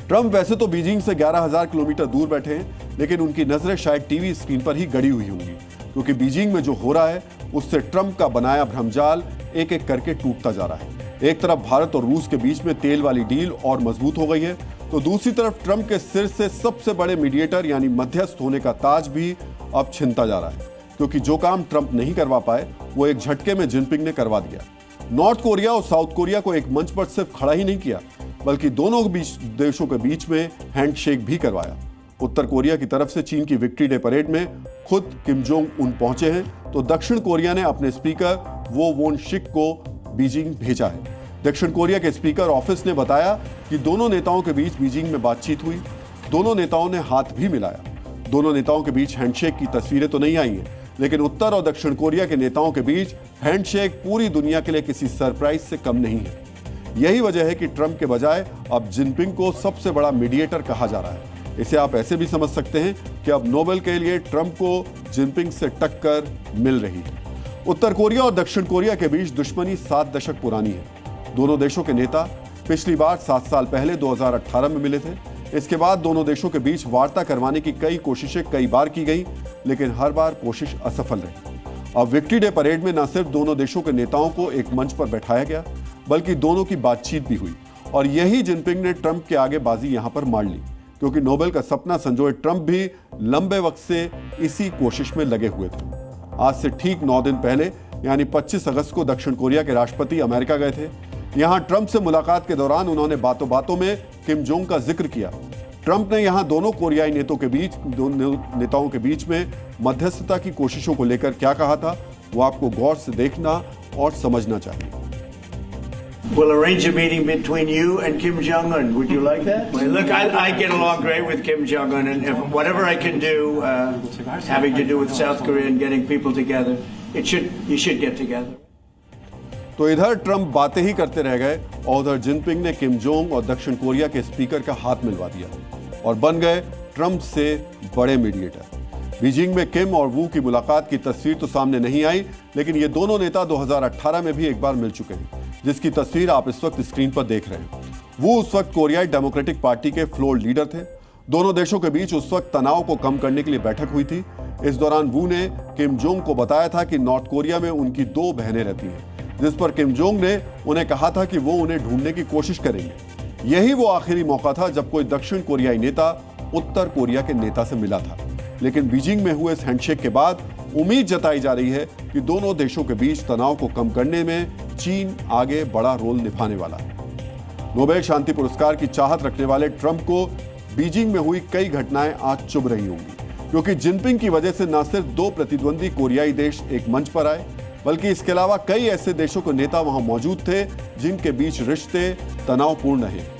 Trump वैसे तो Beijing से 11,000 किलोमीटर दूर बैठे हैं, लेकिन उनकी नजरें शायद टीवी स्क्रीन पर ही गड़ी हुई होंगी, क्योंकि बीजिंग में जो हो रहा है उससे ट्रंप का बनाया भ्रमजाल एक एक करके टूटता जा रहा है। एक तरफ भारत और रूस के बीच में तेल वाली डील और मजबूत हो गई है, तो दूसरी तरफ ट्रंप के सिर से सबसे बड़े मीडिएटर यानी मध्यस्थ होने का ताज भी अब छिनता जा रहा है, क्योंकि जो काम ट्रंप नहीं करवा पाए वो एक झटके में जिनपिंग ने करवा दिया। नॉर्थ कोरिया और साउथ कोरिया को एक मंच पर सिर्फ खड़ा ही नहीं किया, बल्कि दोनों देशों के बीच में हैंडशेक भी करवाया। उत्तर कोरिया की तरफ से चीन की विक्ट्री डे परेड में खुद किम जोंग उन पहुंचे हैं, तो दक्षिण कोरिया ने अपने स्पीकर वो वोन शिक को बीजिंग भेजा है। दक्षिण कोरिया के स्पीकर ऑफिस ने बताया कि दोनों नेताओं के बीच बीजिंग में बातचीत हुई, दोनों नेताओं ने हाथ भी मिलाया। दोनों नेताओं के बीच हैंडशेक की तस्वीरें तो नहीं आई हैं, लेकिन उत्तर और दक्षिण कोरिया के नेताओं के बीच हैंडशेक पूरी दुनिया के लिए किसी सरप्राइज से कम नहीं है। यही वजह है कि ट्रंप के बजाय अब जिनपिंग को सबसे बड़ा मीडिएटर कहा जा रहा है। इसे आप ऐसे भी समझ सकते हैं कि अब नोबेल के लिए ट्रंप को जिनपिंग से टक्कर मिल रही है। उत्तर कोरिया और दक्षिण कोरिया के बीच दुश्मनी 7 दशक पुरानी है। दोनों देशों के नेता पिछली बार 7 साल पहले 2018 में मिले थे। इसके बाद दोनों देशों के बीच वार्ता करवाने की कई कोशिशें कई बार की गई, लेकिन हर बार कोशिश असफल रही। अब विक्ट्री डे परेड में न सिर्फ दोनों देशों के नेताओं को एक मंच पर बैठाया गया, बल्कि दोनों की बातचीत भी हुई, और यही जिनपिंग ने ट्रंप के आगे बाजी यहां पर मार ली, क्योंकि नोबेल का सपना संजोए ट्रंप भी लंबे वक्त से इसी कोशिश में लगे हुए थे। आज से ठीक 9 दिन पहले यानी 25 अगस्त को दक्षिण कोरिया के राष्ट्रपति अमेरिका गए थे। यहां ट्रंप से मुलाकात के दौरान उन्होंने बातों बातों में किम जोंग का जिक्र किया। ट्रंप ने यहां दोनों कोरियाई नेताओं के बीच में मध्यस्थता की कोशिशों को लेकर क्या कहा था, वो आपको गौर से देखना और समझना चाहिए। We'll arrange a meeting between you and Kim Jong-un. Would you like that? Well, look, I get along great with Kim Jong-un, and if whatever I can do having to do with South Korea and getting people together, you should get together. तो इधर Trump बातें ही करते रह गए और उधर Jinping ने Kim Jong और दक्षिण कोरिया के स्पीकर का हाथ मिलवा दिया और बन गए ट्रंप से बड़े मीडिएटर। बीजिंग में किम और वू की मुलाकात की तस्वीर तो सामने नहीं आई, लेकिन ये दोनों नेता 2018 में भी एक बार मिल चुके हैं, जिसकी तस्वीर आप इस वक्त स्क्रीन पर देख रहे हैं। वो उस वक्त कोरियाई डेमोक्रेटिक पार्टी के फ्लोर लीडर थे। दोनों देशों के बीच उस वक्त तनाव को कम करने के लिए बैठक हुई थी। इस दौरान वू ने किम जोंग को बताया था कि नॉर्थ कोरिया में उनकी 2 बहनें रहती हैं, जिस पर किम जोंग ने उन्हें कहा था कि वो उन्हें ढूंढने की कोशिश करेंगे। यही वो आखिरी मौका था जब कोई दक्षिण कोरियाई नेता उत्तर कोरिया के नेता से मिला था। लेकिन बीजिंग में हुए इस हैंडशेक के बाद उम्मीद जताई जा रही है कि दोनों देशों के बीच तनाव को कम करने में चीन आगे बड़ा रोल निभाने वाला है। नोबेल शांति पुरस्कार की चाहत रखने वाले ट्रंप को बीजिंग में हुई कई घटनाएं आज चुभ रही होंगी, क्योंकि जिनपिंग की वजह से न सिर्फ 2 प्रतिद्वंदी कोरियाई देश एक मंच पर आए, बल्कि इसके अलावा कई ऐसे देशों के नेता वहां मौजूद थे जिनके बीच रिश्ते तनावपूर्ण रहे।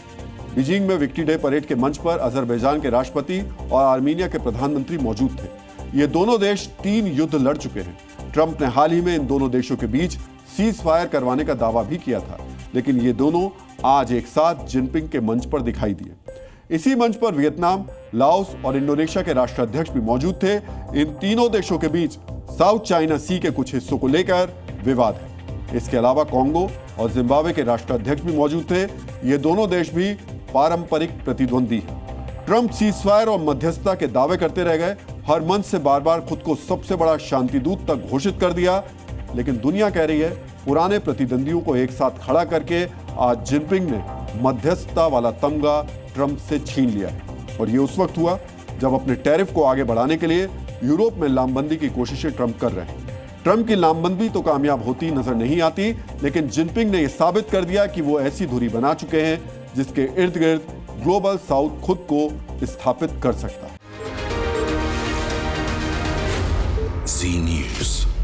बीजिंग में विक्ट्री डे परेड के मंच पर अजरबैजान के राष्ट्रपति और आर्मीनिया के प्रधानमंत्री मौजूद थे। ये दोनों देश 3 युद्ध लड़ चुके हैं। ट्रंप ने हाल ही में इन दोनों देशों के बीच सीज फायर करवाने का दावा भी किया था, लेकिन ये दोनों आज एक साथ जिनपिंग के मंच पर दिखाई दिए। इसी मंच पर वियतनाम, लाओस और इंडोनेशिया के राष्ट्राध्यक्ष भी मौजूद थे। इन तीनों देशों के बीच साउथ चाइना सी के कुछ हिस्सों को लेकर विवाद है। इसके अलावा कांगो और जिम्बाब्वे के राष्ट्राध्यक्ष भी मौजूद थे। ये दोनों देश भी पारंपरिक प्रतिद्वंदी हैं। ट्रंप सीजफायर और मध्यस्थता के दावे करते रह गए, हर मंच से बार बार खुद को सबसे बड़ा शांति दूत तक घोषित कर दिया, लेकिन दुनिया कह रही है पुराने प्रतिद्वंदियों को एक साथ खड़ा करके आज जिनपिंग ने मध्यस्थता वाला तमगा ट्रंप से छीन लिया है। और ये उस वक्त हुआ जब अपने टैरिफ को आगे बढ़ाने के लिए यूरोप में लामबंदी की कोशिशें ट्रंप कर रहे हैं। ट्रंप की लामबंदी तो कामयाब होती नजर नहीं आती, लेकिन जिनपिंग ने यह साबित कर दिया कि वो ऐसी धुरी बना चुके हैं जिसके इर्द गिर्द ग्लोबल साउथ खुद को स्थापित कर सकता है। जी न्यूज़।